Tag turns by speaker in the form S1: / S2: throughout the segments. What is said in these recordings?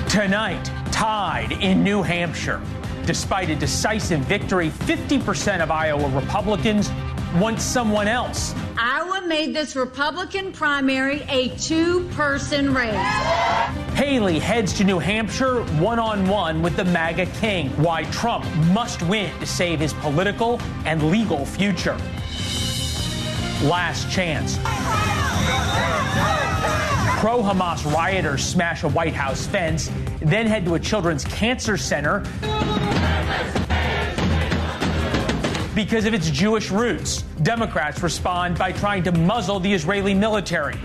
S1: Tonight, tied in New Hampshire. Despite a decisive victory, 50% of Iowa Republicans want someone else.
S2: Iowa made this Republican primary a two-person race.
S1: Haley heads to New Hampshire one-on-one with the MAGA king. Why Trump must win to save his political and legal future. Last chance. Pro-Hamas rioters smash a White House fence, then head to a children's cancer center because of its Jewish roots. Democrats respond by trying to muzzle the Israeli military.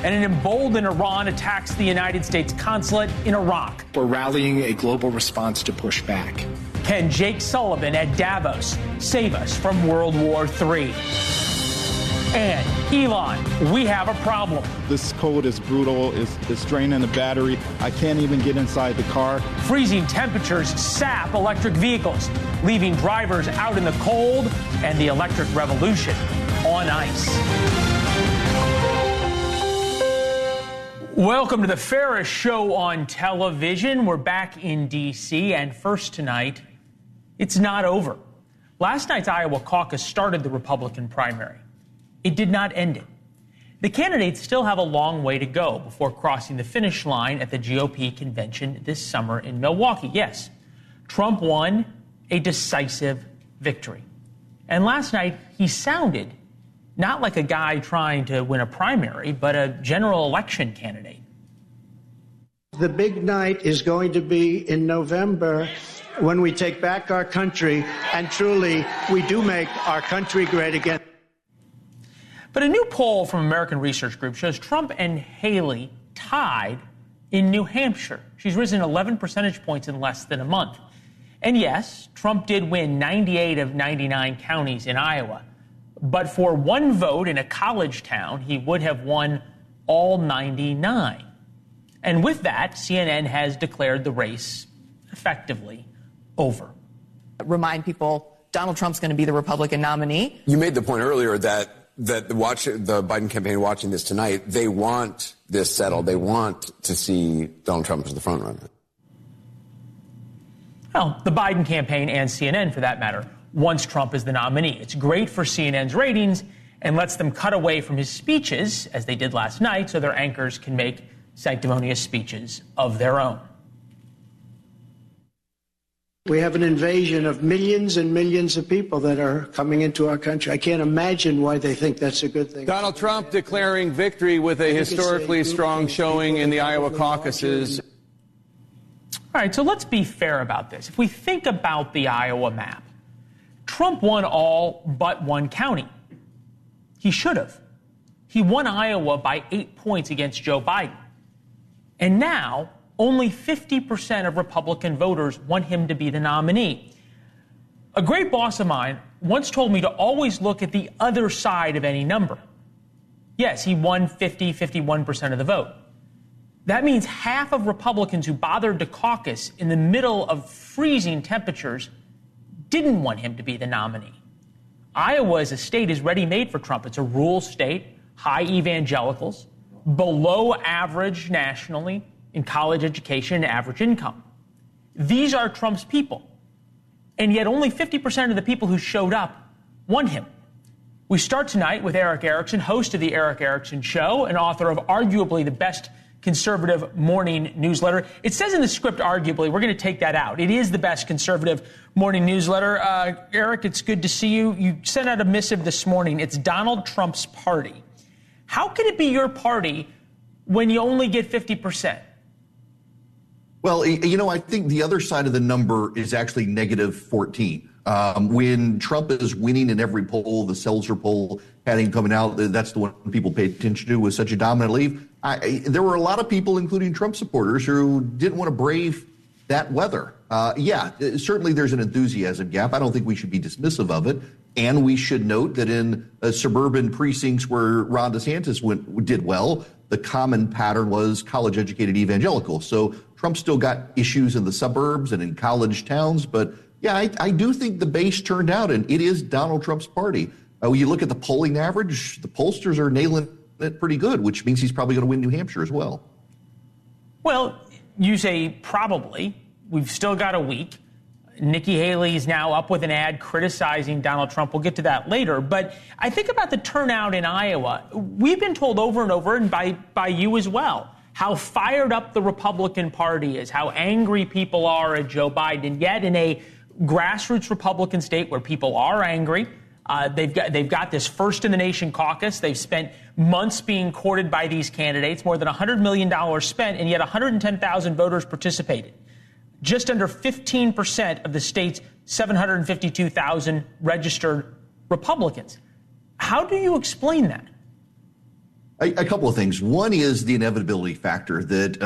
S1: And an emboldened Iran attacks the United States consulate in Iraq.
S3: We're rallying a global response to push back.
S1: Can Jake Sullivan at Davos save us from World War III? And Elon, we have a problem.
S4: This cold is brutal. It's draining the battery. I can't even get inside the car.
S1: Freezing temperatures sap electric vehicles, leaving drivers out in the cold and the electric revolution on ice. Welcome to the fairest show on television. We're back in D.C. and first tonight, it's not over. Last night's Iowa caucus started the Republican primary. It did not end it. The candidates still have a long way to go before crossing the finish line at the GOP convention this summer in Milwaukee. Yes, Trump won a decisive victory. And last night, he sounded not like a guy trying to win a primary, but a general election candidate.
S5: The big night is going to be in November when we take back our country, and truly, we do make our country great again.
S1: But a new poll from American Research Group shows Trump and Haley tied in New Hampshire. She's risen 11 percentage points in less than a month. And yes, Trump did win 98 of 99 counties in Iowa. But for one vote in a college town, he would have won all 99. And with that, CNN has declared the race effectively over.
S6: Remind people Donald Trump's going to be the Republican nominee.
S7: You made the point earlier that the Biden campaign watching this tonight, they want this settled. They want to see Donald Trump as the front runner.
S1: Well, the Biden campaign and CNN, for that matter, wants Trump as the nominee. It's great for CNN's ratings and lets them cut away from his speeches, as they did last night, so their anchors can make sanctimonious speeches of their own.
S5: We have an invasion of millions and millions of people that are coming into our country. I can't imagine why they think that's a good thing.
S8: Donald Trump declaring victory with a historically strong showing in the Iowa caucuses.
S1: All right, so let's be fair about this. If we think about the Iowa map, Trump won all but one county. He should have. He won Iowa by 8 points against Joe Biden. And now, only 50% of Republican voters want him to be the nominee. A great boss of mine once told me to always look at the other side of any number. Yes, he won 51% of the vote. That means half of Republicans who bothered to caucus in the middle of freezing temperatures didn't want him to be the nominee. Iowa as a state is ready-made for Trump. It's a rural state, high evangelicals, below average nationally in college education and average income. These are Trump's people. And yet only 50% of the people who showed up want him. We start tonight with Eric Erickson, host of The Eric Erickson Show and author of arguably the best conservative morning newsletter. It says in the script, arguably. We're going to take that out. It is the best conservative morning newsletter. Eric, it's good to see you. You sent out a missive this morning. It's Donald Trump's party. How can it be your party when you only get 50%?
S9: Well, I think the other side of the number is actually negative 14. When Trump is winning in every poll, the Seltzer poll had him coming out, that's the one people paid attention to with such a dominant lead. There were a lot of people, including Trump supporters, who didn't want to brave that weather. Certainly there's an enthusiasm gap. I don't think we should be dismissive of it. And we should note that in suburban precincts where Ron DeSantis did well, the common pattern was college-educated evangelicals. So Trump still got issues in the suburbs and in college towns. But, yeah, I do think the base turned out, and it is Donald Trump's party. When you look at the polling average, the pollsters are nailing it pretty good, which means he's probably going to win New Hampshire as well.
S1: Well, you say probably. We've still got a week. Nikki Haley is now up with an ad criticizing Donald Trump. We'll get to that later. But I think about the turnout in Iowa. We've been told over and over, and by you as well, how fired up the Republican Party is, how angry people are at Joe Biden. And yet in a grassroots Republican state where people are angry, they've got this first in the nation caucus. They've spent months being courted by these candidates, more than $100 million spent, and yet 110,000 voters participated. Just under 15% of the state's 752,000 registered Republicans. How do you explain that?
S9: A couple of things. One is the inevitability factor that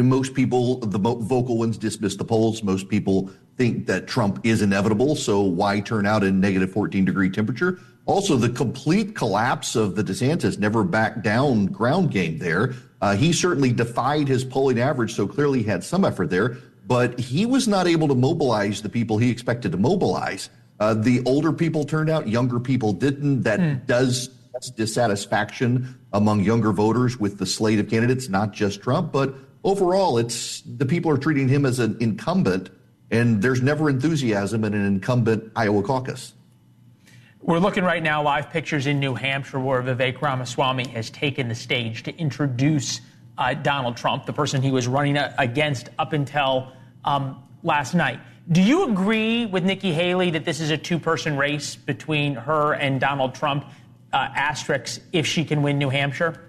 S9: most people, the vocal ones, dismiss the polls. Most people think that Trump is inevitable, so why turn out in negative 14-degree temperature? Also, the complete collapse of the DeSantis never back down ground game there. He certainly defied his polling average, so clearly he had some effort there, but he was not able to mobilize the people he expected to mobilize. The older people turned out, younger people didn't. That's dissatisfaction among younger voters with the slate of candidates, not just Trump, but overall, it's the people are treating him as an incumbent, and there's never enthusiasm in an incumbent Iowa caucus.
S1: We're looking right now, live pictures in New Hampshire, where Vivek Ramaswamy has taken the stage to introduce Donald Trump, the person he was running against up until last night. Do you agree with Nikki Haley that this is a two-person race between her and Donald Trump? Asterisks if she can win New Hampshire?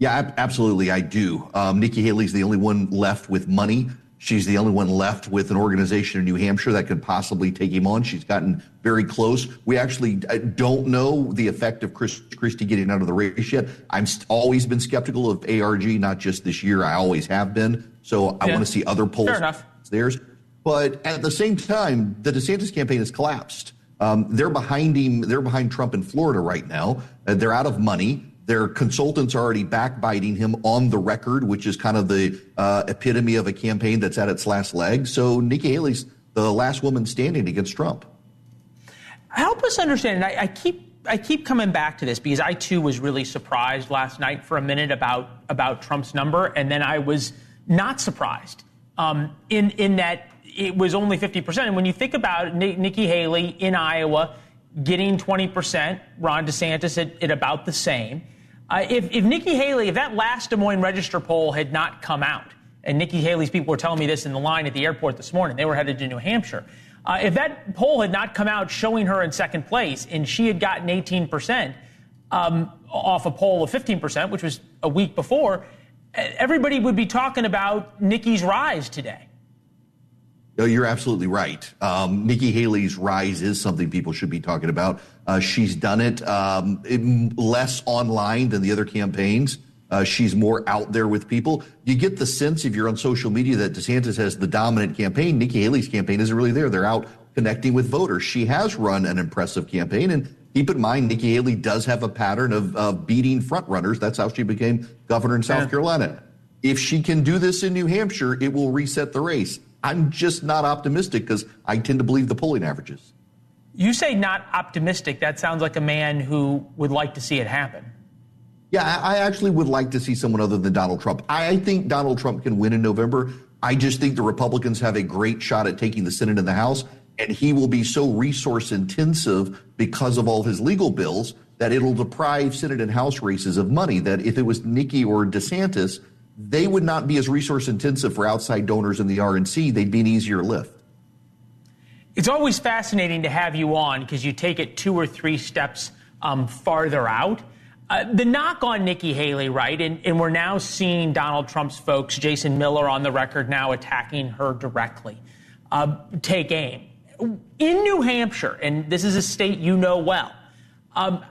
S9: Yeah, absolutely, I do. Nikki Haley's the only one left with money. She's the only one left with an organization in New Hampshire that could possibly take him on. She's gotten very close. We actually don't know the effect of Chris Christie getting out of the race yet. I've always been skeptical of ARG, not just this year. I always have been. So I want to see other polls.
S1: Fair enough.
S9: Theirs. But at the same time, the DeSantis campaign has collapsed. They're behind him. They're behind Trump in Florida right now. They're out of money. Their consultants are already backbiting him on the record, which is kind of the epitome of a campaign that's at its last leg. So Nikki Haley's the last woman standing against Trump.
S1: Help us understand. And I keep coming back to this because I too was really surprised last night for a minute about Trump's number, and then I was not surprised in that it was only 50%. And when you think about Nikki Haley in Iowa getting 20%, Ron DeSantis at about the same. If Nikki Haley, if that last Des Moines Register poll had not come out, and Nikki Haley's people were telling me this in the line at the airport this morning, they were headed to New Hampshire. If that poll had not come out showing her in second place and she had gotten 18% off a poll of 15%, which was a week before, everybody would be talking about Nikki's rise today.
S9: No, you're absolutely right. Nikki Haley's rise is something people should be talking about. She's done it less online than the other campaigns. She's more out there with people. You get the sense if you're on social media that DeSantis has the dominant campaign. Nikki Haley's campaign isn't really there. They're out connecting with voters. She has run an impressive campaign. And keep in mind, Nikki Haley does have a pattern of beating frontrunners. That's how she became governor in South Carolina. If she can do this in New Hampshire, it will reset the race. I'm just not optimistic because I tend to believe the polling averages.
S1: You say not optimistic. That sounds like a man who would like to see it happen.
S9: Yeah, I actually would like to see someone other than Donald Trump. I think Donald Trump can win in November. I just think the Republicans have a great shot at taking the Senate and the House, and he will be so resource intensive because of all his legal bills that it'll deprive Senate and House races of money, that if it was Nikki or DeSantis, they would not be as resource intensive for outside donors in the RNC. They'd be an easier lift.
S1: It's always fascinating to have you on because you take it 2 or 3 steps farther out. The knock on Nikki Haley, right, and we're now seeing Donald Trump's folks, Jason Miller on the record now attacking her directly, take aim. In New Hampshire, and this is a state you know well,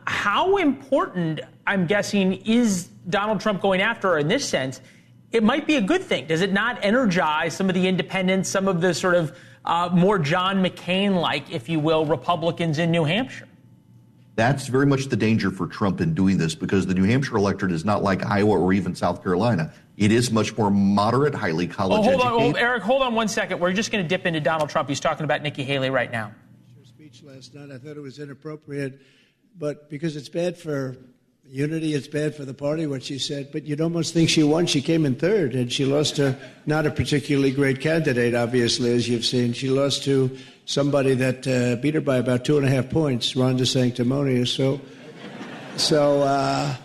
S1: how important, I'm guessing, is Donald Trump going after her in this sense? It might be a good thing. Does it not energize some of the independents, some of the sort of more John McCain-like, if you will, Republicans in New Hampshire?
S9: That's very much the danger for Trump in doing this because the New Hampshire electorate is not like Iowa or even South Carolina. It is much more moderate, highly college educated.
S1: Eric, hold on one second. We're just going to dip into Donald Trump. He's talking about Nikki Haley right now.
S5: Your speech last night, I thought it was inappropriate, but because it's bad for Unity is bad for the party, what she said, but you'd almost think she won. She came in third, and she lost to not a particularly great candidate, obviously, as you've seen. She lost to somebody that beat her by about 2.5 points, Ron DeSanctimonious. So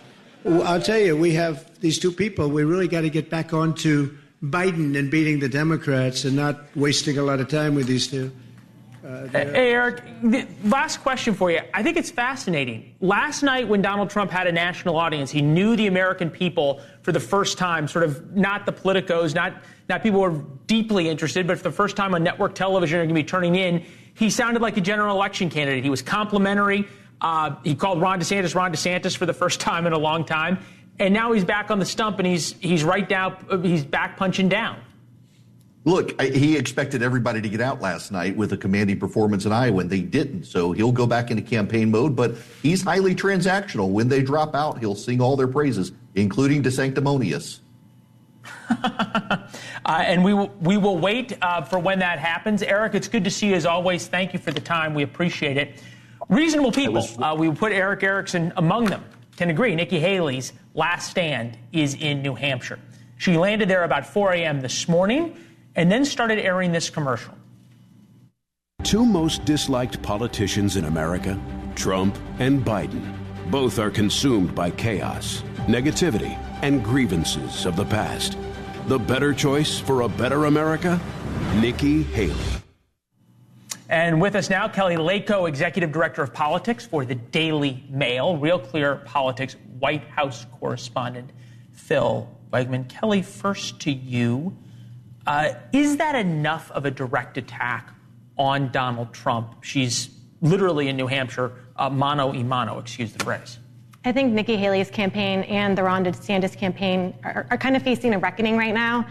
S5: I'll tell you, we have these two people. We really got to get back onto Biden and beating the Democrats and not wasting a lot of time with these two.
S1: Hey, Eric, last question for you. I think it's fascinating. Last night when Donald Trump had a national audience, he knew the American people for the first time, sort of not the politicos, not people who are deeply interested, but for the first time on network television are going to be turning in. He sounded like a general election candidate. He was complimentary. He called Ron DeSantis for the first time in a long time. And now he's back on the stump and he's back punching down.
S9: Look, he expected everybody to get out last night with a commanding performance in Iowa, and they didn't. So he'll go back into campaign mode, but he's highly transactional. When they drop out, he'll sing all their praises, including DeSanctimonious.
S1: And we will wait for when that happens. Eric, it's good to see you as always. Thank you for the time. We appreciate it. Reasonable people. We put Eric Erickson among them. Can agree. Nikki Haley's last stand is in New Hampshire. She landed there about 4 a.m. this morning and then started airing this commercial.
S10: Two most disliked politicians in America, Trump and Biden. Both are consumed by chaos, negativity, and grievances of the past. The better choice for a better America? Nikki Haley.
S1: And with us now, Kelly Lako, Executive Director of Politics for the Daily Mail, Real Clear Politics White House correspondent Phil Wegman. Kelly, first to you. Is that enough of a direct attack on Donald Trump? She's literally in New Hampshire, mano a mano, excuse the phrase.
S11: I think Nikki Haley's campaign and the Ron DeSantis campaign are kind of facing a reckoning right now.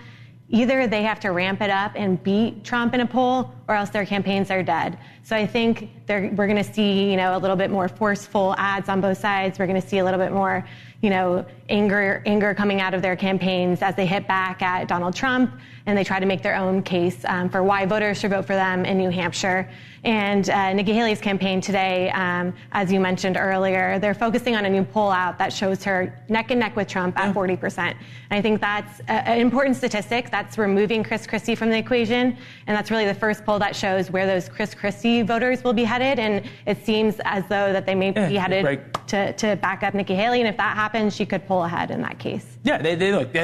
S11: Either they have to ramp it up and beat Trump in a poll, or else their campaigns are dead. So I think we're going to see, a little bit more forceful ads on both sides. We're going to see a little bit more, anger coming out of their campaigns as they hit back at Donald Trump and they try to make their own case for why voters should vote for them in New Hampshire. And Nikki Haley's campaign today, as you mentioned earlier, they're focusing on a new poll out that shows her neck and neck with Trump at 40%. And I think that's an important statistic. That's removing Chris Christie from the equation. And that's really the first poll that shows where those Chris Christie voters will be headed. And it seems as though that they may be headed to back up Nikki Haley. And if that happens, she could pull ahead in that case.
S1: Yeah,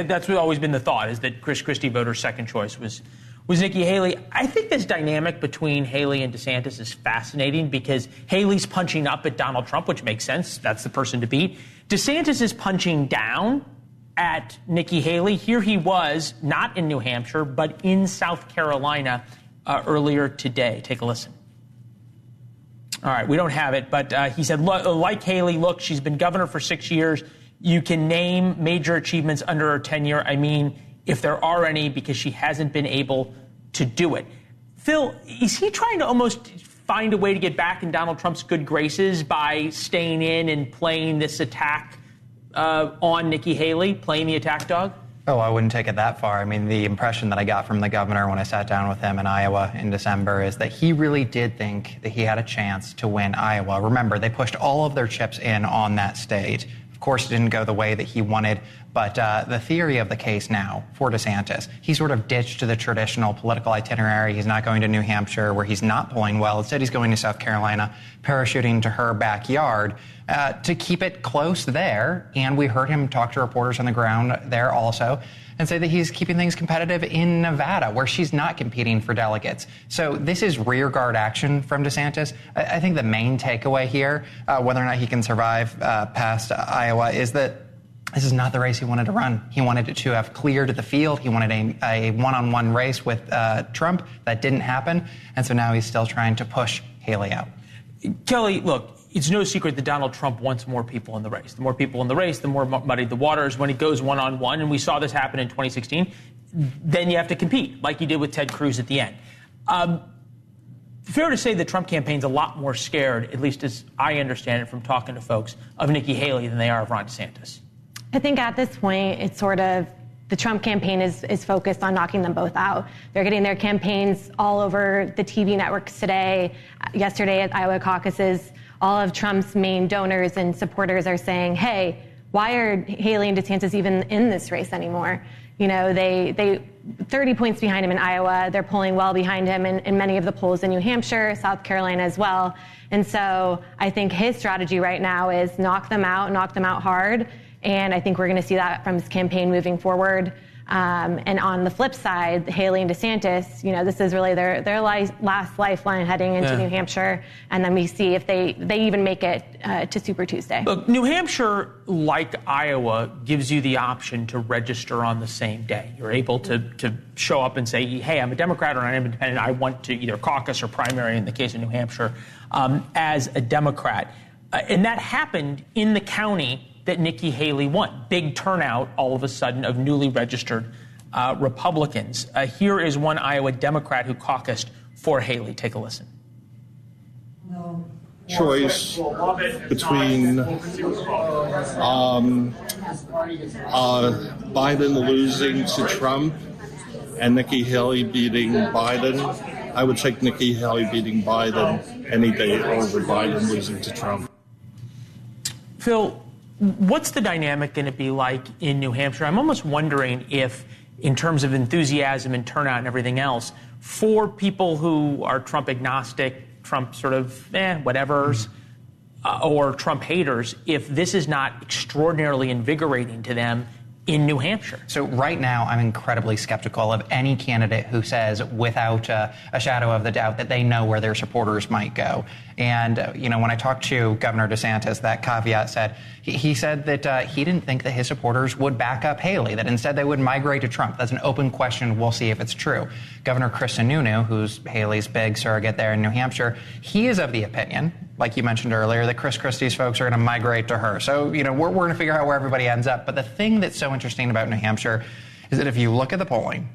S1: that's always been the thought, is that Chris Christie voters' second choice was Nikki Haley. I think this dynamic between Haley and DeSantis is fascinating because Haley's punching up at Donald Trump, which makes sense. That's the person to beat. DeSantis is punching down at Nikki Haley. Here he was, not in New Hampshire, but in South Carolina earlier today. Take a listen. All right, we don't have it, but he said, like Haley, look, she's been governor for 6 years. You can name major achievements under her tenure. I mean, if there are any, because she hasn't been able to do it. Phil, is he trying to almost find a way to get back in Donald Trump's good graces by staying in and playing this attack on Nikki Haley, playing the attack dog?
S12: Oh, I wouldn't take it that far. I mean, the impression that I got from the governor when I sat down with him in Iowa in December is that he really did think that he had a chance to win Iowa. Remember, they pushed all of their chips in on that state. Of course, it didn't go the way that he wanted, but the theory of the case now for DeSantis, he sort of ditched the traditional political itinerary. He's not going to New Hampshire, where he's not polling well. Instead, he's going to South Carolina, parachuting to her backyard to keep it close there. And we heard him talk to reporters on the ground there also and say that he's keeping things competitive in Nevada, where she's not competing for delegates. So this is rearguard action from DeSantis. I think the main takeaway here, whether or not he can survive past Iowa, is that this is not the race he wanted to run. He wanted it to have cleared the field. He wanted a one-on-one race with Trump. That didn't happen. And so now he's still trying to push Haley out.
S1: Kelly, look, it's no secret that Donald Trump wants more people in the race. The more people in the race, the more muddied the waters. When he goes one-on-one, and we saw this happen in 2016, then you have to compete, like you did with Ted Cruz at the end. Fair to say the Trump campaign's a lot more scared, at least as I understand it from talking to folks, of Nikki Haley than they are of Ron DeSantis.
S11: I think at this point, it's sort of the Trump campaign is focused on knocking them both out. They're getting their campaigns all over the TV networks today, yesterday at Iowa caucuses. all of Trump's main donors and supporters are saying, hey, why are Haley and DeSantis even in this race anymore? You know, they 30 points behind him in Iowa. They're polling well behind him in many of the polls in New Hampshire, South Carolina as well. And so I think his strategy right now is knock them out hard. And I think we're going to see that from his campaign moving forward. And on the flip side, Haley and DeSantis, you know, this is really their last lifeline heading into New Hampshire. And then we see if they even make it to Super Tuesday.
S1: Look, New Hampshire, like Iowa, gives you the option to register on the same day. You're able to show up and say, hey, I'm a Democrat or I'm independent. I want to either caucus or primary, in the case of New Hampshire, as a Democrat. And that happened in the county that Nikki Haley won. Big turnout, all of a sudden, of newly registered Republicans. Here is one Iowa Democrat who caucused for Haley. Take a listen.
S13: Choice between Biden losing to Trump and Nikki Haley beating Biden. I would take Nikki Haley beating Biden any day over Biden losing to Trump.
S1: Phil, what's the dynamic going to be like in New Hampshire? I'm almost wondering if, in terms of enthusiasm and turnout and everything else, for people who are Trump agnostic, Trump sort of whatevers, or Trump haters, if this is not extraordinarily invigorating to them in New Hampshire.
S12: So right now, I'm incredibly skeptical of any candidate who says without a shadow of the doubt that they know where their supporters might go. And, you know, when I talked to Governor DeSantis, that caveat said, he said that he didn't think that his supporters would back up Haley, that instead they would migrate to Trump. That's an open question. We'll see if it's true. Governor Chris Sununu, who's Haley's big surrogate there in New Hampshire, he is of the opinion, like you mentioned earlier, that Chris Christie's folks are going to migrate to her. So, you know, we're going to figure out where everybody ends up. But the thing that's so interesting about New Hampshire is that if you look at the polling,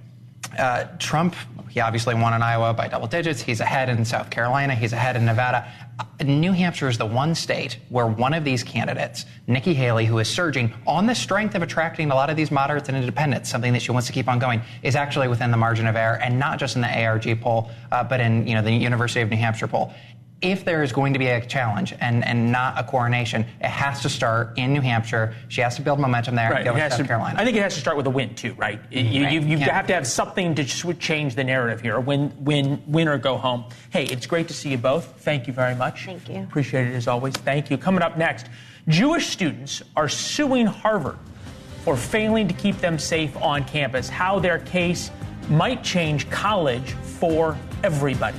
S12: Trump, he obviously won in Iowa by double digits. He's ahead in South Carolina. He's ahead in Nevada. New Hampshire is the one state where one of these candidates, Nikki Haley, who is surging on the strength of attracting a lot of these moderates and independents, something that she wants to keep on going, is actually within the margin of error, and not just in the ARG poll, but in the University of New Hampshire poll. If there is going to be a challenge and not a coronation, it has to start in New Hampshire. She has to build momentum there and go to South Carolina.
S1: I think it has to start with a win, too, right? You have to have something to change the narrative here. Win or go home. Hey, it's great to see you both. Thank you very much.
S11: Thank you.
S1: Appreciate it as always. Thank you. Coming up next, Jewish students are suing Harvard for failing to keep them safe on campus. How their case might change college for everybody.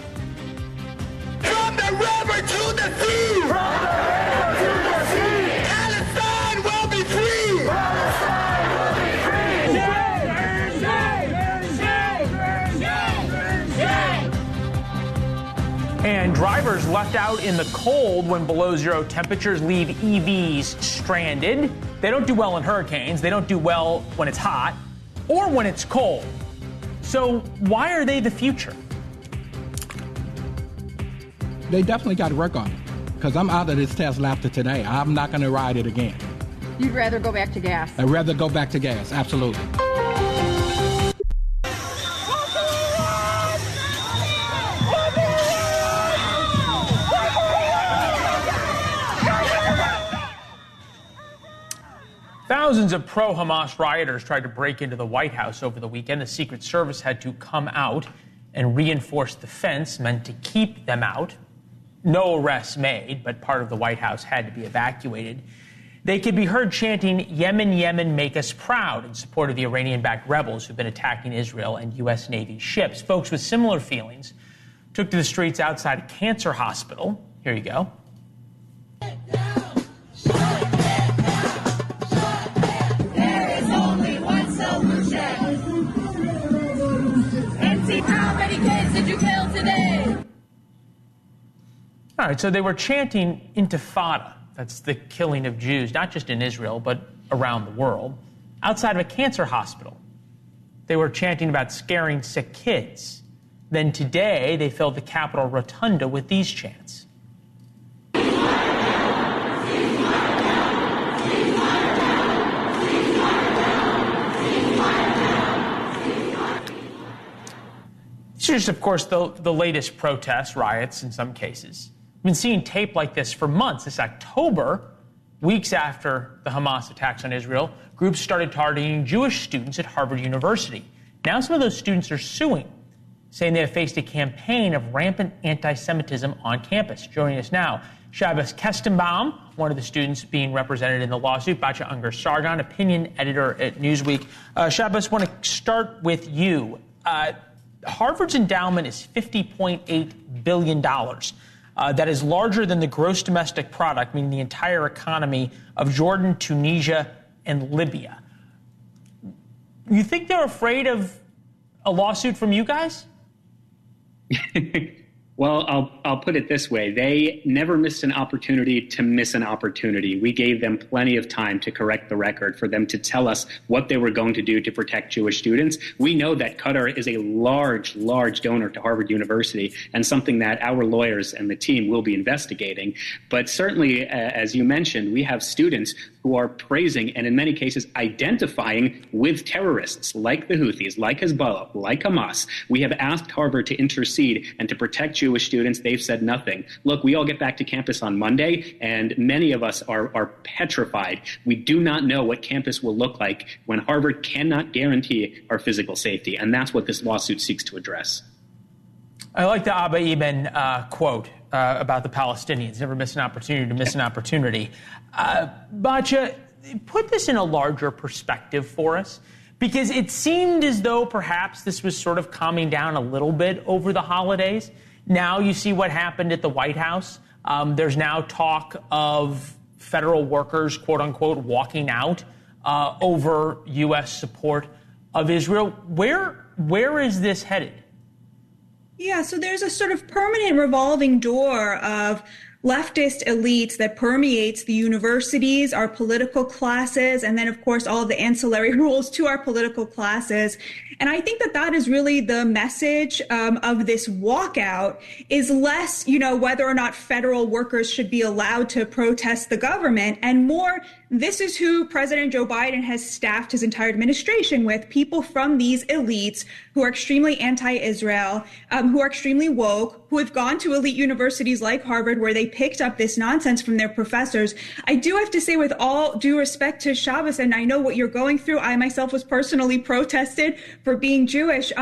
S14: From the river to the sea! From the river to the sea! Palestine will be free! Palestine will be free!
S1: And drivers left out in the cold when below zero temperatures leave EVs stranded. They don't do well in hurricanes. They don't do well when it's hot or when it's cold. So why are they the future?
S15: They definitely got to work on it, because I'm out of this Tesla after today. I'm not going to ride it again.
S16: You'd rather go back to gas?
S15: I'd rather go back to gas, absolutely.
S1: Thousands of pro-Hamas rioters tried to break into the White House over the weekend. The Secret Service had to come out and reinforce the fence meant to keep them out. No arrests made, but part of the White House had to be evacuated. They could be heard chanting, "Yemen, Yemen, make us proud," in support of the Iranian-backed rebels who've been attacking Israel and U.S. Navy ships. Folks with similar feelings took to the streets outside a cancer hospital. Here you go.
S14: There is only one solution. MC, how many kids did you kill today?
S1: All right, so they were chanting Intifada. That's the killing of Jews, not just in Israel, but around the world, outside of a cancer hospital. They were chanting about scaring sick kids. Then today, they filled the Capitol Rotunda with these chants. These are just, of course, the latest protests, riots in some cases. been seeing tape like this for months. This October, weeks after the Hamas attacks on Israel, groups started targeting Jewish students at Harvard University. Now some of those students are suing, saying they have faced a campaign of rampant anti-Semitism on campus. Joining us now, Shabbos Kestenbaum, one of the students being represented in the lawsuit, Batya Ungar-Sargon, opinion editor at Newsweek. Shabbos, I want to start with you. Harvard's endowment is $50.8 billion. That is larger than the gross domestic product, meaning the entire economy of Jordan, Tunisia, and Libya. You think they're afraid of a lawsuit from you guys?
S17: Well, I'll put it this way. They never missed an opportunity to miss an opportunity. We gave them plenty of time to correct the record, for them to tell us what they were going to do to protect Jewish students. We know that Qatar is a large, large donor to Harvard University, and something that our lawyers and the team will be investigating. But certainly, as you mentioned, we have students who are praising and in many cases identifying with terrorists like the Houthis, like Hezbollah, like Hamas. We have asked Harvard to intercede and to protect Jewish students. They've said nothing. Look, we all get back to campus on Monday, and many of us are petrified. We do not know what campus will look like when Harvard cannot guarantee our physical safety, and that's what this lawsuit seeks to address.
S1: I like the Abba Eban quote about the Palestinians, never miss an opportunity to miss an opportunity. Batya, put this in a larger perspective for us, because it seemed as though perhaps this was sort of calming down a little bit over the holidays. Now you see what happened at the White House. There's now talk of federal workers, quote unquote, walking out over U.S. support of Israel. Where is this headed?
S18: Yeah, so there's a sort of permanent revolving door of leftist elites that permeates the universities, our political classes, and then, of course, all of the ancillary rules to our political classes. And I think that that is really the message of this walkout, is less, whether or not federal workers should be allowed to protest the government, and more, this is who President Joe Biden has staffed his entire administration with, people from these elites who are extremely anti-Israel, who are extremely woke, who have gone to elite universities like Harvard, where they picked up this nonsense from their professors. I do have to say, with all due respect to Shabbos, and I know what you're going through, I myself was personally protested for being Jewish.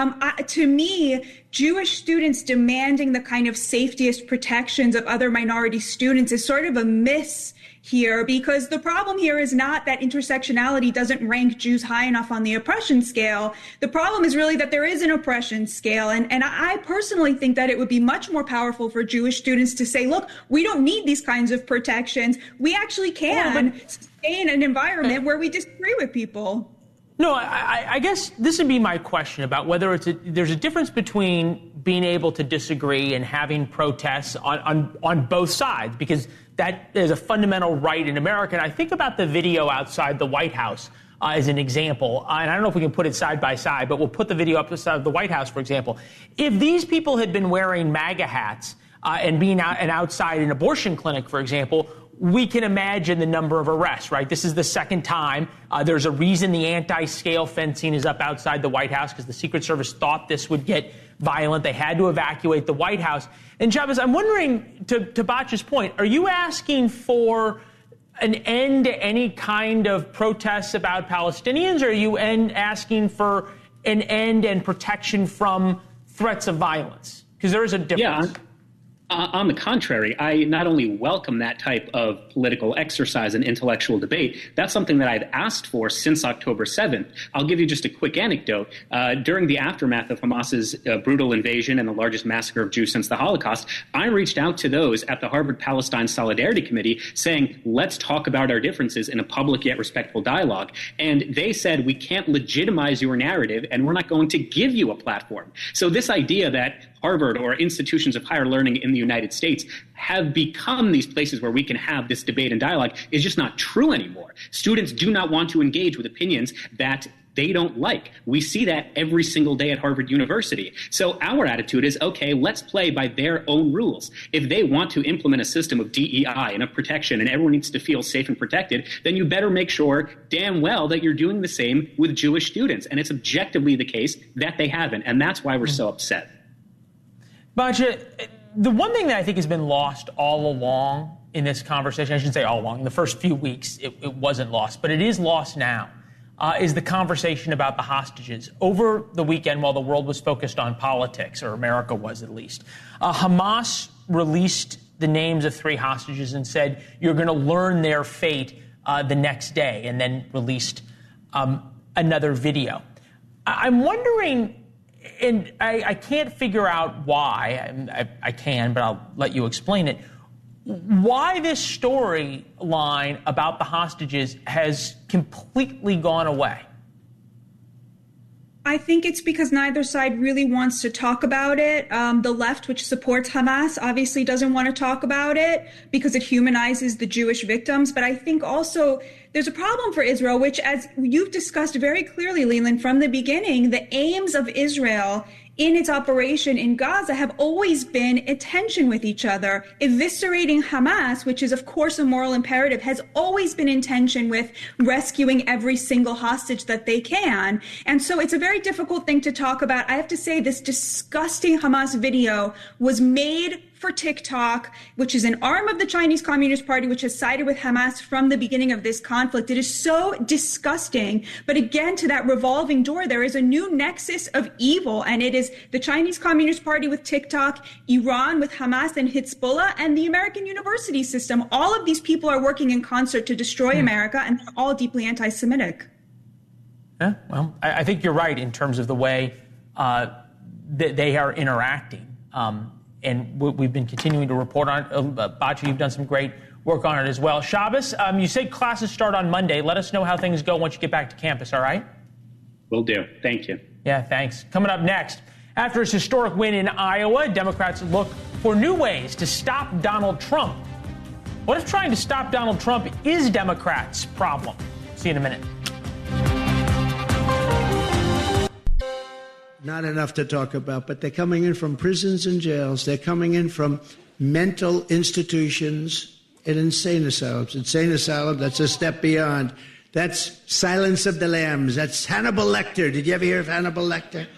S18: To me, Jewish students demanding the kind of safetiest protections of other minority students is sort of a miss here, because the problem here is not that intersectionality doesn't rank Jews high enough on the oppression scale. The problem is really that there is an oppression scale. And I personally think that it would be much more powerful for Jewish students to say, look, we don't need these kinds of protections. We actually can stay in an environment where we disagree with people.
S1: No, I guess this would be my question about whether there's a difference between being able to disagree and having protests on both sides, because that is a fundamental right in America. And I think about the video outside the White House as an example. And I don't know if we can put it side by side, but we'll put the video up beside the White House, for example. If these people had been wearing MAGA hats and being outside an abortion clinic, for example, we can imagine the number of arrests, right? This is the second time. There's a reason the anti-scale fencing is up outside the White House, because the Secret Service thought this would get violent. They had to evacuate the White House. And Chavez, I'm wondering, to Batya's point, are you asking for an end to any kind of protests about Palestinians, or are you asking for an end and protection from threats of violence? Because there is a difference.
S17: Yeah. On the contrary, I not only welcome that type of political exercise and intellectual debate, that's something that I've asked for since October 7th. I'll give you just a quick anecdote. During the aftermath of Hamas's brutal invasion and the largest massacre of Jews since the Holocaust, I reached out to those at the Harvard-Palestine Solidarity Committee saying, let's talk about our differences in a public yet respectful dialogue. And they said, we can't legitimize your narrative, and we're not going to give you a platform. So this idea that Harvard or institutions of higher learning in the United States have become these places where we can have this debate and dialogue is just not true anymore. Students do not want to engage with opinions that they don't like. We see that every single day at Harvard University. So our attitude is, okay, let's play by their own rules. If they want to implement a system of DEI and of protection and everyone needs to feel safe and protected, then you better make sure damn well that you're doing the same with Jewish students. And it's objectively the case that they haven't. And that's why we're so upset.
S1: Batya, the one thing that I think has been lost all along in this conversation, I shouldn't say all along, in the first few weeks, it wasn't lost, but it is lost now, is the conversation about the hostages. Over the weekend, while the world was focused on politics, or America was at least, Hamas released the names of 3 hostages and said, you're going to learn their fate the next day, and then released another video. I'm wondering, and I can't figure out why, I can, but I'll let you explain it, why this storyline about the hostages has completely gone away.
S18: I think it's because neither side really wants to talk about it. The left, which supports Hamas, obviously doesn't want to talk about it because it humanizes the Jewish victims. But I think also there's a problem for Israel, which, as you've discussed very clearly, Leland, from the beginning, the aims of Israel in its operation in Gaza have always been in tension with each other. Eviscerating Hamas, which is, of course, a moral imperative, has always been in tension with rescuing every single hostage that they can. And so it's a very difficult thing to talk about. I have to say, this disgusting Hamas video was made for TikTok, which is an arm of the Chinese Communist Party, which has sided with Hamas from the beginning of this conflict. It is so disgusting. But again, to that revolving door, there is a new nexus of evil, and it is the Chinese Communist Party with TikTok, Iran with Hamas and Hezbollah, and the American university system. All of these people are working in concert to destroy America, and they're all deeply anti-Semitic.
S1: Yeah, well, I think you're right in terms of the way that they are interacting. And we've been continuing to report on it. Bachi, you've done some great work on it as well. Shabbos, you say classes start on Monday. Let us know how things go once you get back to campus, all right?
S17: Will do. Thank you.
S1: Yeah, thanks. Coming up next, after his historic win in Iowa, Democrats look for new ways to stop Donald Trump. What if trying to stop Donald Trump is Democrats' problem? See you in a minute.
S5: Not enough to talk about, but they're coming in from prisons and jails. They're coming in from mental institutions and insane asylums. Insane asylum, that's a step beyond. That's Silence of the Lambs. That's Hannibal Lecter. Did you ever hear of Hannibal Lecter?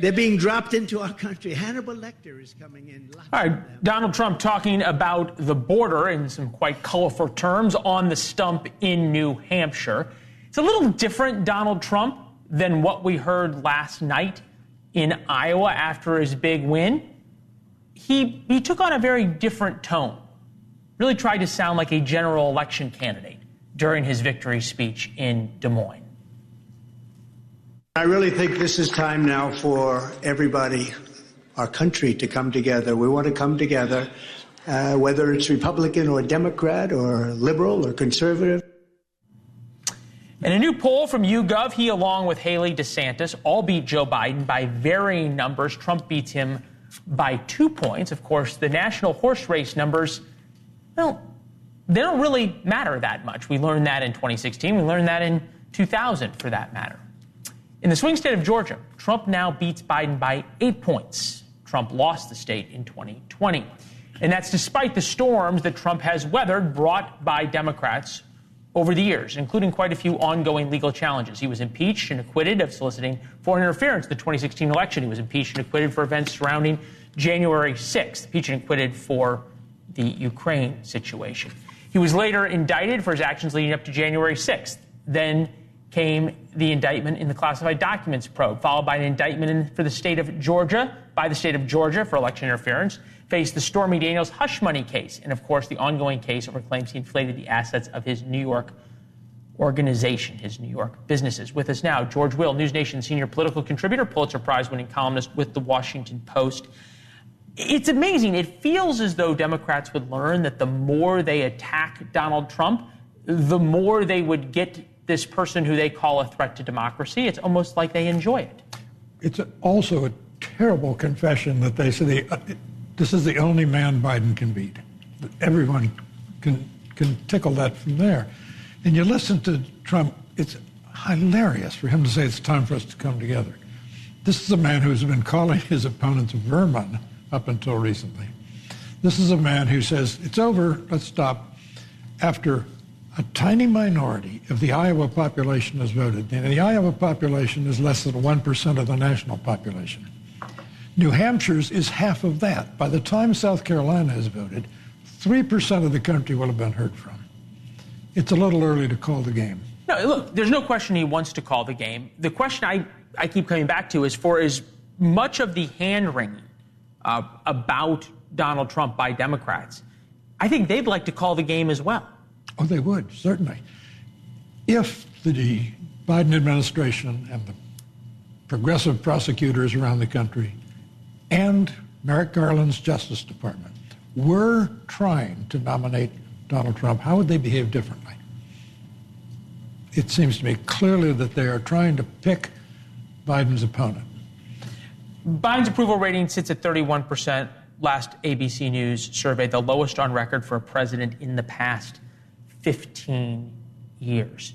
S5: They're being dropped into our country. Hannibal Lecter is coming in.
S1: All right, Donald Trump talking about the border in some quite colorful terms on the stump in New Hampshire. It's a little different, Donald Trump, than what we heard last night in Iowa after his big win. He took on a very different tone, really tried to sound like a general election candidate during his victory speech in Des Moines.
S5: I really think this is time now for everybody, our country, to come together. We want to come together, whether it's Republican or Democrat or liberal or conservative.
S1: In a new poll from YouGov, he, along with Haley DeSantis, all beat Joe Biden by varying numbers. Trump beats him by 2 points. Of course, the national horse race numbers, well, they don't really matter that much. We learned that in 2016. We learned that in 2000, for that matter. In the swing state of Georgia, Trump now beats Biden by 8 points. Trump lost the state in 2020. And that's despite the storms that Trump has weathered brought by Democrats over the years, including quite a few ongoing legal challenges. He was impeached and acquitted of soliciting foreign interference in the 2016 election. He was impeached and acquitted for events surrounding January 6th, impeached and acquitted for the Ukraine situation. He was later indicted for his actions leading up to January 6th. Then came the indictment in the classified documents probe, followed by an indictment for the state of Georgia, by the state of Georgia for election interference, faced the Stormy Daniels hush money case, and of course the ongoing case over claims he inflated the assets of his New York organization, his New York businesses. With us now, George Will, NewsNation senior political contributor, Pulitzer Prize-winning columnist with The Washington Post. It's amazing. It feels as though Democrats would learn that the more they attack Donald Trump, the more they would get this person who they call a threat to democracy. It's almost like they enjoy it.
S19: It's also a terrible confession that they say this is the only man Biden can beat. Everyone can tickle that from there. And you listen to Trump, it's hilarious for him to say it's time for us to come together. This is a man who's been calling his opponents vermin up until recently. This is a man who says, it's over, let's stop, after a tiny minority of the Iowa population has voted. And the Iowa population is less than 1% of the national population. New Hampshire's is half of that. By the time South Carolina has voted, 3% of the country will have been heard from. It's a little early to call the game.
S1: No, look, there's no question he wants to call the game. The question I keep coming back to is for as much of the hand-wringing about Donald Trump by Democrats, I think they'd like to call the game as well.
S19: Oh, they would, certainly. If the Biden administration and the progressive prosecutors around the country and Merrick Garland's Justice Department were trying to nominate Donald Trump, how would they behave differently? It seems to me clearly that they are trying to pick Biden's opponent.
S1: Biden's approval rating sits at 31%. Last ABC News survey, the lowest on record for a president in the past 15 years.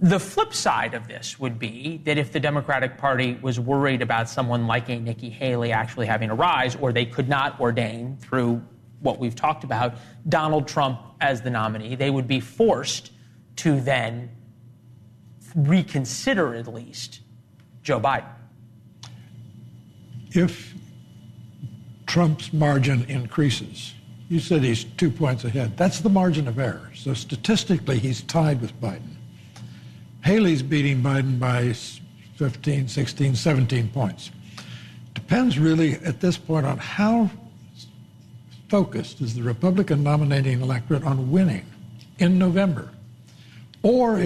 S1: The flip side of this would be that if the Democratic Party was worried about someone like a Nikki Haley actually having a rise, or they could not ordain through what we've talked about Donald Trump as the nominee, they would be forced to then reconsider at least Joe Biden.
S19: If Trump's margin increases, you said he's 2 points ahead. That's the margin of error. So statistically, he's tied with Biden. Haley's beating Biden by 15, 16, 17 points. Depends really at this point on how focused is the Republican nominating electorate on winning in November. Or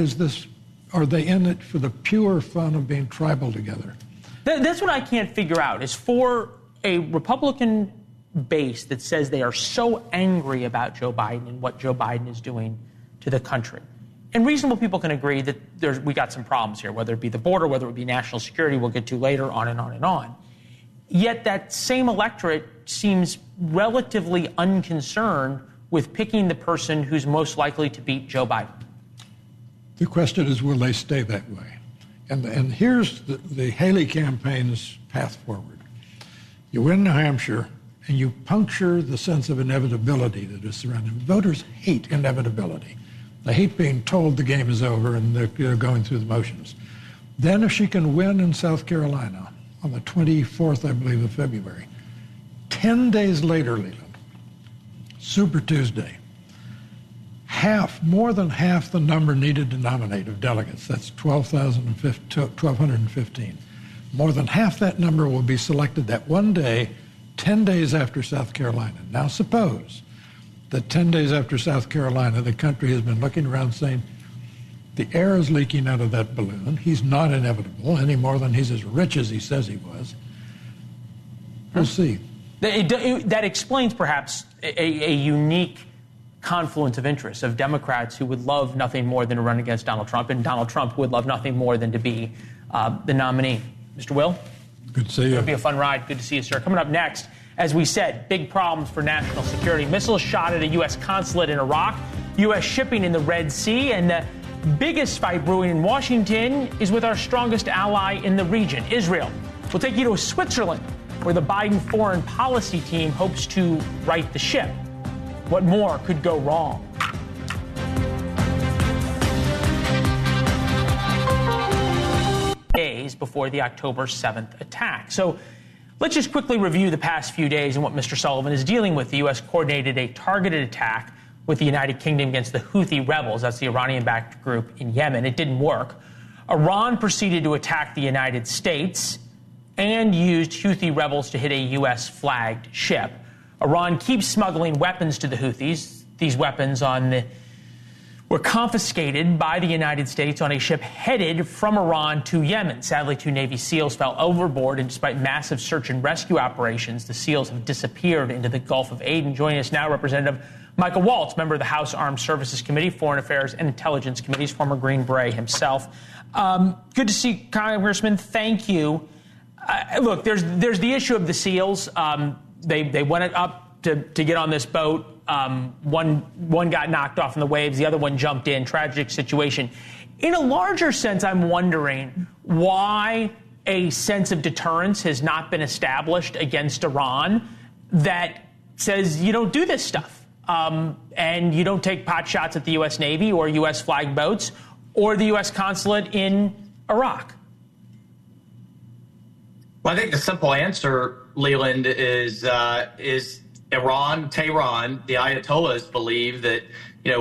S19: are they in it for the pure fun of being tribal together?
S1: That's what I can't figure out, is for a Republican base that says they are so angry about Joe Biden and what Joe Biden is doing to the country. And reasonable people can agree that we got some problems here, whether it be the border, whether it be national security, we'll get to later, on and on and on. Yet that same electorate seems relatively unconcerned with picking the person who's most likely to beat Joe Biden.
S19: The question is, will they stay that way? And here's the Haley campaign's path forward. You win New Hampshire, and you puncture the sense of inevitability that is surrounding. Voters hate inevitability. They hate being told the game is over and they're going through the motions. Then if she can win in South Carolina on the 24th, I believe, of February, 10 days later, Leland, Super Tuesday, more than half the number needed to nominate of delegates, that's 1,215. More than half that number will be selected that one day, 10 days after South Carolina. Now suppose that 10 days after South Carolina, the country has been looking around saying, the air is leaking out of that balloon. He's not inevitable any more than he's as rich as he says he was. We'll see.
S1: That explains perhaps a unique confluence of interests of Democrats who would love nothing more than to run against Donald Trump, and Donald Trump who would love nothing more than to be the nominee. Mr. Will?
S19: Good to see you.
S1: It'll be a fun ride. Good to see you, sir. Coming up next, as we said, big problems for national security. Missiles shot at a U.S. consulate in Iraq, U.S. shipping in the Red Sea, and the biggest fight brewing in Washington is with our strongest ally in the region, Israel. We'll take you to Switzerland, where the Biden foreign policy team hopes to right the ship. What more could go wrong? Days before the October 7th attack. So let's just quickly review the past few days and what Mr. Sullivan is dealing with. The U.S. coordinated a targeted attack with the United Kingdom against the Houthi rebels. That's the Iranian-backed group in Yemen. It didn't work. Iran proceeded to attack the United States and used Houthi rebels to hit a U.S.-flagged ship. Iran keeps smuggling weapons to the Houthis. These weapons were confiscated by the United States on a ship headed from Iran to Yemen. Sadly, 2 Navy SEALs fell overboard, and despite massive search and rescue operations, the SEALs have disappeared into the Gulf of Aden. Joining us now, Representative Michael Waltz, member of the House Armed Services Committee, Foreign Affairs and Intelligence Committees, former Green Beret himself. Good to see Congressman. Thank you. Look, there's the issue of the SEALs. They went up to get on this boat. One got knocked off in the waves. The other one jumped in. Tragic situation. In a larger sense, I'm wondering why a sense of deterrence has not been established against Iran that says you don't do this stuff. And you don't take pot shots at the U.S. Navy or U.S. flagged boats or the U.S. consulate in Iraq.
S20: Well, I think the simple answer, Leland, is Iran, Tehran, the Ayatollahs believe that,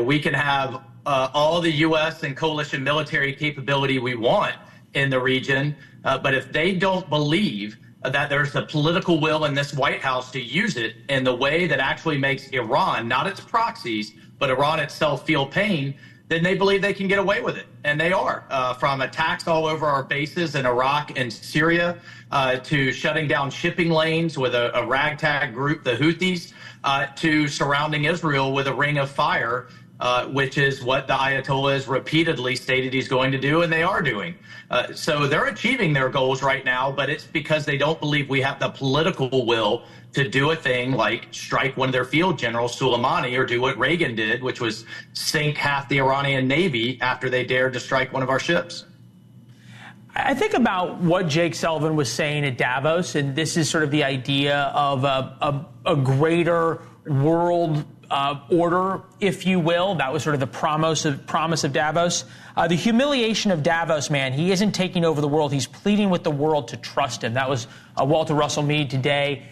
S20: we can have all the U.S. and coalition military capability we want in the region. But if they don't believe that there's the political will in this White House to use it in the way that actually makes Iran, not its proxies, but Iran itself feel pain, then they believe they can get away with it. And they are, from attacks all over our bases in Iraq and Syria to shutting down shipping lanes with a ragtag group, the Houthis, to surrounding Israel with a ring of fire, which is what the Ayatollah has repeatedly stated he's going to do, and they are doing. So they're achieving their goals right now, but it's because they don't believe we have the political will to do a thing like strike one of their field generals, Soleimani, or do what Reagan did, which was sink half the Iranian Navy after they dared to strike one of our ships.
S1: I think about what Jake Sullivan was saying at Davos, and this is sort of the idea of a greater world order, if you will. That was sort of the promise of Davos. The humiliation of Davos, man, he isn't taking over the world. He's pleading with the world to trust him. That was Walter Russell Mead today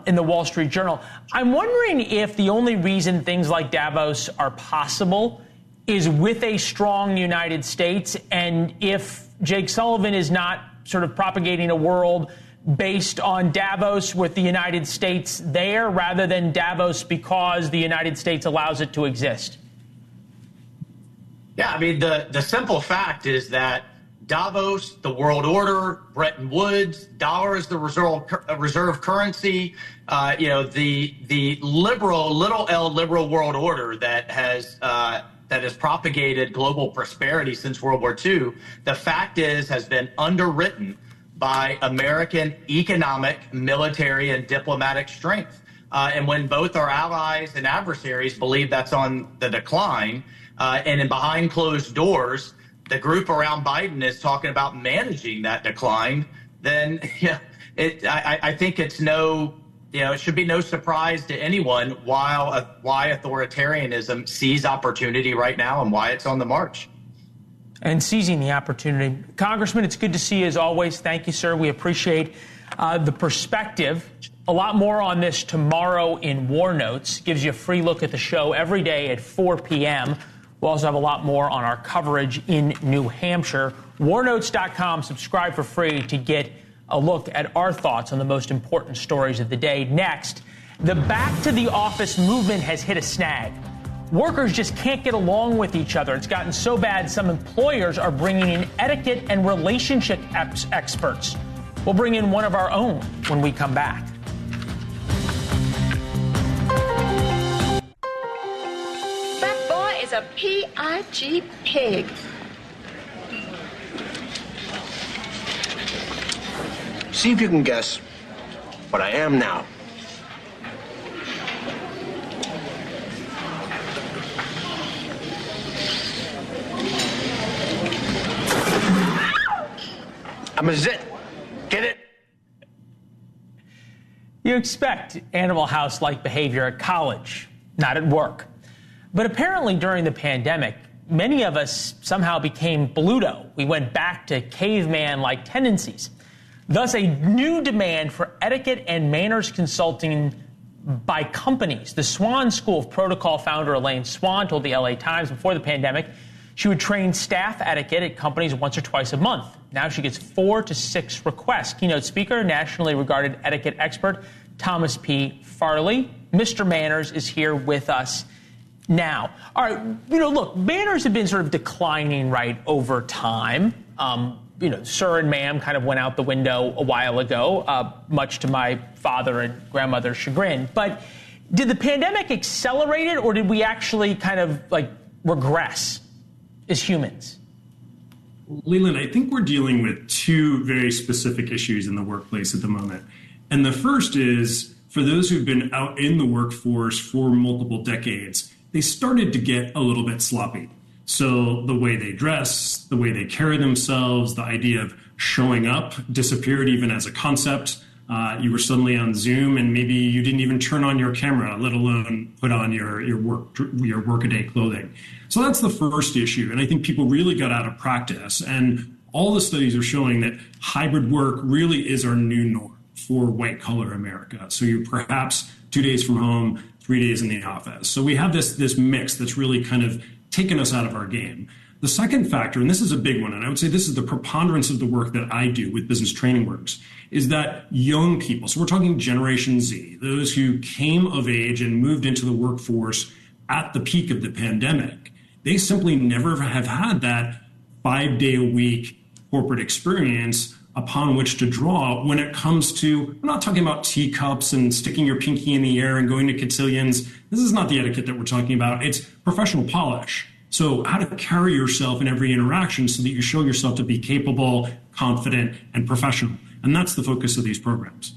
S1: in the Wall Street Journal. I'm wondering if the only reason things like Davos are possible is with a strong United States, and if Jake Sullivan is not sort of propagating a world based on Davos with the United States there rather than Davos because the United States allows it to exist.
S20: Yeah, I mean, the simple fact is that Davos, the world order, Bretton Woods, dollar is the reserve currency, the liberal, little L liberal world order that has propagated global prosperity since World War II, the fact has been underwritten by American economic, military, and diplomatic strength. And when both our allies and adversaries believe that's on the decline, and in behind closed doors, the group around Biden is talking about managing that decline, then I think it's it should be no surprise to anyone why authoritarianism sees opportunity right now and why it's on the march.
S1: And seizing the opportunity. Congressman, it's good to see you as always. Thank you, sir. We appreciate the perspective. A lot more on this tomorrow in War Notes. Gives you a free look at the show every day at 4 p.m. We'll also have a lot more on our coverage in New Hampshire. Warnotes.com. Subscribe for free to get a look at our thoughts on the most important stories of the day. Next, the back to the office movement has hit a snag. Workers just can't get along with each other. It's gotten so bad, some employers are bringing in etiquette and relationship experts. We'll bring in one of our own when we come back.
S21: That boy is a P-I-G pig.
S22: See if you can guess what I am now. I'm a zit. Get it?
S1: You expect Animal House-like behavior at college, not at work. But apparently during the pandemic, many of us somehow became Bluto. We went back to caveman-like tendencies. Thus, a new demand for etiquette and manners consulting by companies. The Swan School of Protocol founder Elaine Swan told the LA Times before the pandemic she would train staff etiquette at companies once or twice a month. Now she gets 4 to 6 requests. Keynote speaker, nationally regarded etiquette expert Thomas P. Farley. Mr. Manners is here with us now. All right, look, manners have been sort of declining, right, over time. Sir and ma'am kind of went out the window a while ago, much to my father and grandmother's chagrin. But did the pandemic accelerate it, or did we actually kind of regress as humans?
S23: Leland, I think we're dealing with two very specific issues in the workplace at the moment. And the first is, for those who've been out in the workforce for multiple decades, they started to get a little bit sloppy. So the way they dress, the way they carry themselves, the idea of showing up disappeared even as a concept. You were suddenly on Zoom and maybe you didn't even turn on your camera, let alone put on your workaday clothing. So that's the first issue. And I think people really got out of practice. And All the studies are showing that hybrid work really is our new norm for white-collar America. So you're perhaps 2 days from home, 3 days in the office. So we have this mix that's really kind of taken us out of our game. The second factor, and this is a big one, and I would say this is the preponderance of the work that I do with Business Training Works, is that young people, so we're talking Generation Z, those who came of age and moved into the workforce at the peak of the pandemic, they simply never have had that 5-day-a-week corporate experience upon which to draw when it comes to, we're not talking about teacups and sticking your pinky in the air and going to cotillions. This is not the etiquette that we're talking about. It's professional polish. So how to carry yourself in every interaction so that you show yourself to be capable, confident, and professional. And that's the focus of these programs.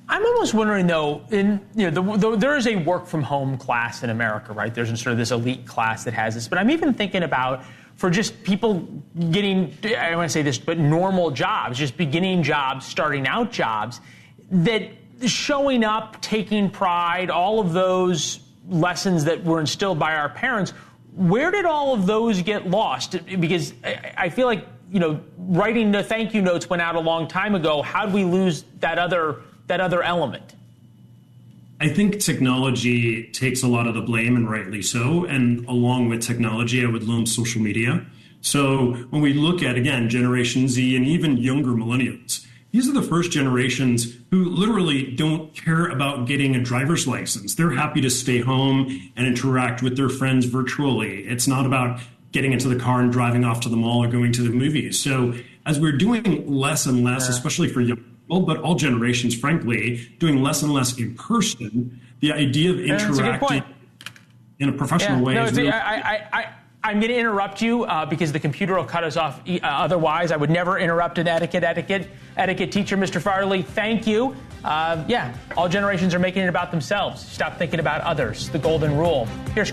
S1: I'm almost wondering, though, there is a work from home class in America, right? There's sort of this elite class that has this. But I'm even thinking about for just people getting, I don't want to say this, but normal jobs, just beginning jobs, starting out jobs, that showing up, taking pride, all of those lessons that were instilled by our parents, where did all of those get lost? Because I feel like, writing the thank you notes went out a long time ago. How did we lose that other element?
S23: I think technology takes a lot of the blame, and rightly so. And along with technology, I would lump social media. So when we look at, again, Generation Z and even younger millennials, these are the first generations who literally don't care about getting a driver's license. They're happy to stay home and interact with their friends virtually. It's not about getting into the car and driving off to the mall or going to the movies. So as we're doing less and less, especially for young people, but all generations, frankly, doing less and less in person, the idea of interacting in a professional way is really...
S1: I'm going to interrupt you because the computer will cut us off otherwise. I would never interrupt an etiquette teacher. Mr. Farley, thank you. All generations are making it about themselves. Stop thinking about others. The golden rule. Here's